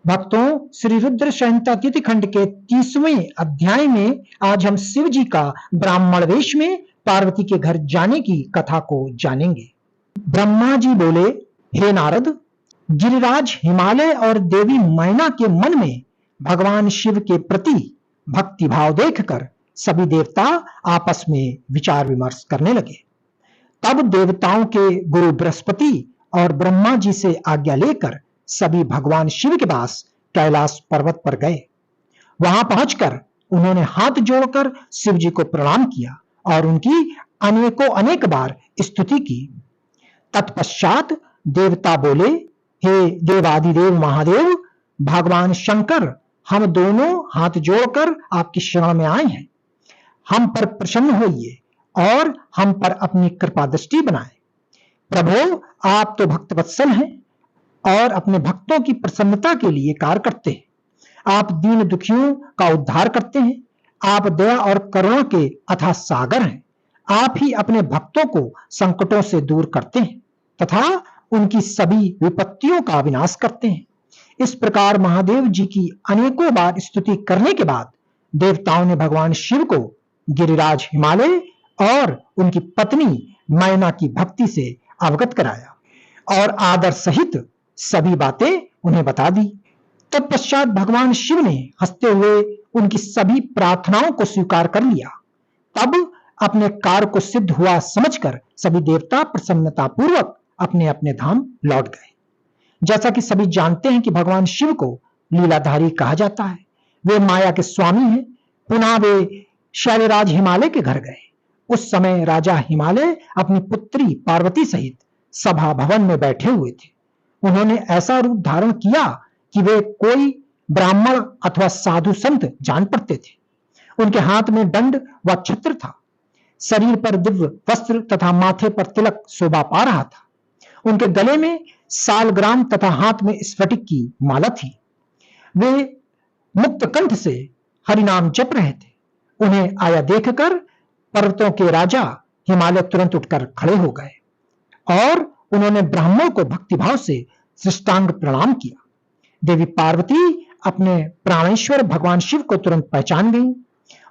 भक्तों, श्री रुद्र संहिता तिथि खंड के 30वें अध्याय में आज हम शिव जी का ब्राह्मण वेश में पार्वती के घर जाने की कथा को जानेंगे। ब्रह्मा जी बोले, हे नारद, गिरिराज हिमालय और देवी मैना के मन में भगवान शिव के प्रति भक्ति भाव देखकर सभी देवता आपस में विचार विमर्श करने लगे। तब देवताओं के गुरु बृहस्पति और ब्रह्मा जी से आज्ञा लेकर सभी भगवान शिव के पास कैलाश पर्वत पर गए। वहां पहुंचकर उन्होंने हाथ जोड़कर शिव जी को प्रणाम किया और उनकी अनेकों अनेक बार स्तुति की। तत्पश्चात देवता बोले, हे देवादिदेव महादेव, भगवान शंकर, हम दोनों हाथ जोड़कर आपकी शरण में आए हैं। हम पर प्रसन्न होइए और हम पर अपनी कृपा दृष्टि बनाए। प्रभु, आप तो भक्त वत्सल हैं और अपने भक्तों की प्रसन्नता के लिए कार्य करते हैं। आप दीन दुखियों का उद्धार करते हैं। आप दया और करुणा के अथाह सागर हैं। आप ही अपने भक्तों को संकटों से दूर करते हैं तथा उनकी सभी विपत्तियों का विनाश करते हैं। इस प्रकार महादेव जी की अनेकों बार स्तुति करने के बाद देवताओं ने भगवान शिव को गिरिराज हिमालय और उनकी पत्नी मैना की भक्ति से अवगत कराया और आदर सहित सभी बातें उन्हें बता दी। तत्पश्चात भगवान शिव ने हंसते हुए उनकी सभी प्रार्थनाओं को स्वीकार कर लिया। तब अपने कार्य को सिद्ध हुआ समझकर सभी देवता प्रसन्नता पूर्वक अपने अपने धाम लौट गए। जैसा कि सभी जानते हैं कि भगवान शिव को लीलाधारी कहा जाता है। वे माया के स्वामी हैं। पुनः वे शैलराज हिमालय के घर गए। उस समय राजा हिमालय अपनी पुत्री पार्वती सहित सभा भवन में बैठे हुए थे। उन्होंने ऐसा रूप धारण किया कि वे कोई ब्राह्मण अथवा साधु संत जान पड़ते थे। उनके हाथ में दंड व छत्र था। शरीर पर दिव्य वस्त्र तथा माथे पर तिलक शोभा पा रहा था। उनके गले में सालग्राम तथा हाथ में स्फटिक की माला थी। वे मुक्त कंठ से हरिनाम जप रहे थे। उन्हें आया देखकर पर्वतों के राजा हिमालय तुरंत उठकर खड़े हो गए और उन्होंने ब्राह्मण को भक्तिभाव से साष्टांग प्रणाम किया। देवी पार्वती अपने प्राणेश्वर भगवान शिव को तुरंत पहचान गई।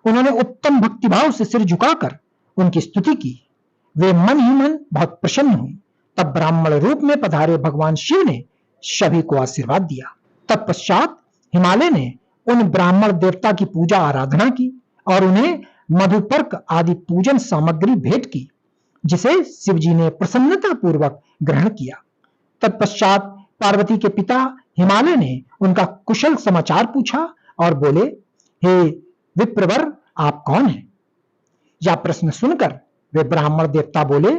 उन्होंने उत्तम भक्तिभाव से सिर झुकाकर उनकी स्तुति की। वे मन ही मन बहुत प्रसन्न हुई। तब ब्राह्मण रूप में पधारे भगवान शिव ने सभी को आशीर्वाद दिया। तत्पश्चात हिमालय ने उन ब्राह्मण देवता की पूजा आराधना की और उन्हें मधुपर्क आदि पूजन सामग्री भेंट की, जिसे शिव जी ने प्रसन्नता पूर्वक ग्रहण किया। तत्पश्चात पार्वती के पिता हिमालय ने उनका कुशल समाचार पूछा और बोले, हे विप्रवर, आप कौन हैं? यह प्रश्न सुनकर वे ब्राह्मण देवता बोले,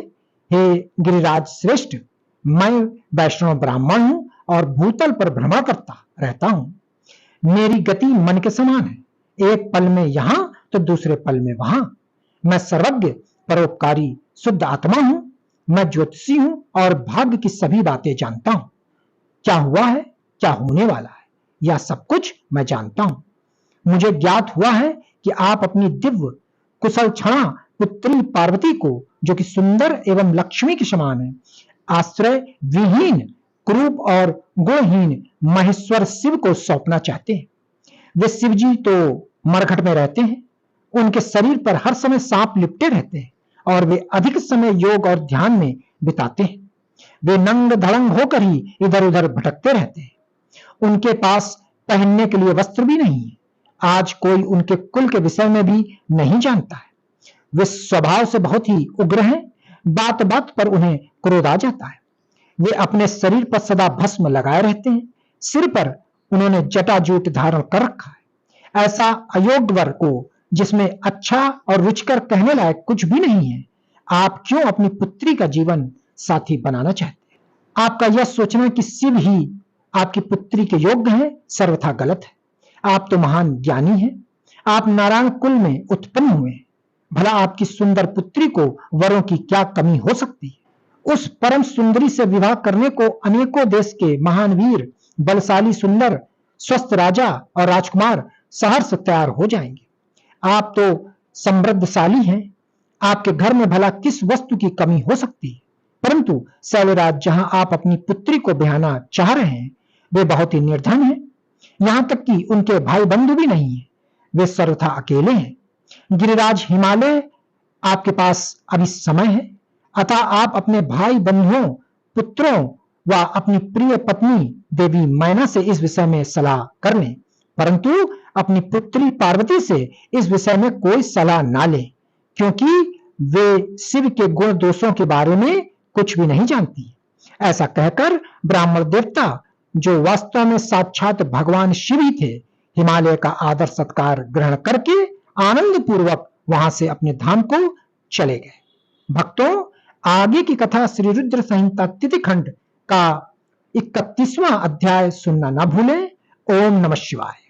हे गिरिराज श्रेष्ठ, मैं वैष्णव ब्राह्मण हूं और भूतल पर भ्रमण करता रहता हूं। मेरी गति मन के समान है। एक पल में यहां तो दूसरे पल में वहां। मैं सर्वज्ञ, परोपकारी, शुद्ध आत्मा हूं। मैं ज्योतिषी हूं और भाग्य की सभी बातें जानता हूं। क्या हुआ है, क्या होने वाला है, यह सब कुछ मैं जानता हूं। मुझे ज्ञात हुआ है कि आप अपनी दिव्य कुशल क्षणा पुत्री पार्वती को, जो कि सुंदर एवं लक्ष्मी के समान है, आश्रय विहीन, क्रूप और गुणहीन महेश्वर शिव को सौंपना चाहते हैं। वे शिव जी तो मरघट में रहते हैं। उनके शरीर पर हर समय सांप लिपटे रहते हैं और वे अधिक समय योग और ध्यान में बिताते हैं। वे नंग धड़ंग होकर ही इधर उधर भटकते रहते हैं। उनके पास पहनने के लिए वस्त्र भी नहीं है। आज कोई उनके कुल के विषय में भी नहीं जानता है। वे स्वभाव से बहुत ही उग्र हैं। बात बात पर उन्हें क्रोध आ जाता है। वे अपने शरीर पर सदा भस्म लगाए रहते हैं। सिर पर उन्होंने जटाजूट धारण कर रखा है। ऐसा अयोग्य वर को, जिसमें अच्छा और रुचिकर कहने लायक कुछ भी नहीं है, आप क्यों अपनी पुत्री का जीवन साथी बनाना चाहते हैं? आपका यह सोचना कि शिव ही आपकी पुत्री के योग्य हैं, सर्वथा गलत है। आप तो महान ज्ञानी हैं। आप नारायण कुल में उत्पन्न हुए हैं। भला आपकी सुंदर पुत्री को वरों की क्या कमी हो सकती है? उस परम सुंदरी से विवाह करने को अनेकों देश के महान वीर, बलशाली, सुंदर, स्वस्थ राजा और राजकुमार सहर्ष तैयार हो जाएंगे। आप तो समृद्धशाली हैं। आपके घर में भला किस वस्तु की कमी हो सकती है? परंतु शैलराज, जहां आप अपनी पुत्री को ब्याहना चाह रहे हैं, वे बहुत ही निर्धन हैं। यहां तक कि उनके भाई बंधु भी नहीं है, वे सर्वथा अकेले हैं। गिरिराज हिमालय आपके पास अभी समय है, अतः आप अपने भाई बंधुओं, पुत्रों व अपनी प्रिय पत्नी देवी मैना से इस विषय में सलाह कर लें, परंतु अपनी पुत्री पार्वती से इस विषय में कोई सलाह ना लें, क्योंकि वे शिव के गुण दोषों के बारे में कुछ भी नहीं जानती। ऐसा कहकर ब्राह्मण देवता, जो वास्तव में साक्षात भगवान शिव ही थे, हिमालय का आदर सत्कार ग्रहण करके आनंद पूर्वक वहां से अपने धाम को चले गए। भक्तों, आगे की कथा श्री रुद्र संहिता तिथि खंड का 31वां अध्याय सुनना न भूलें। ओम नमः शिवाय।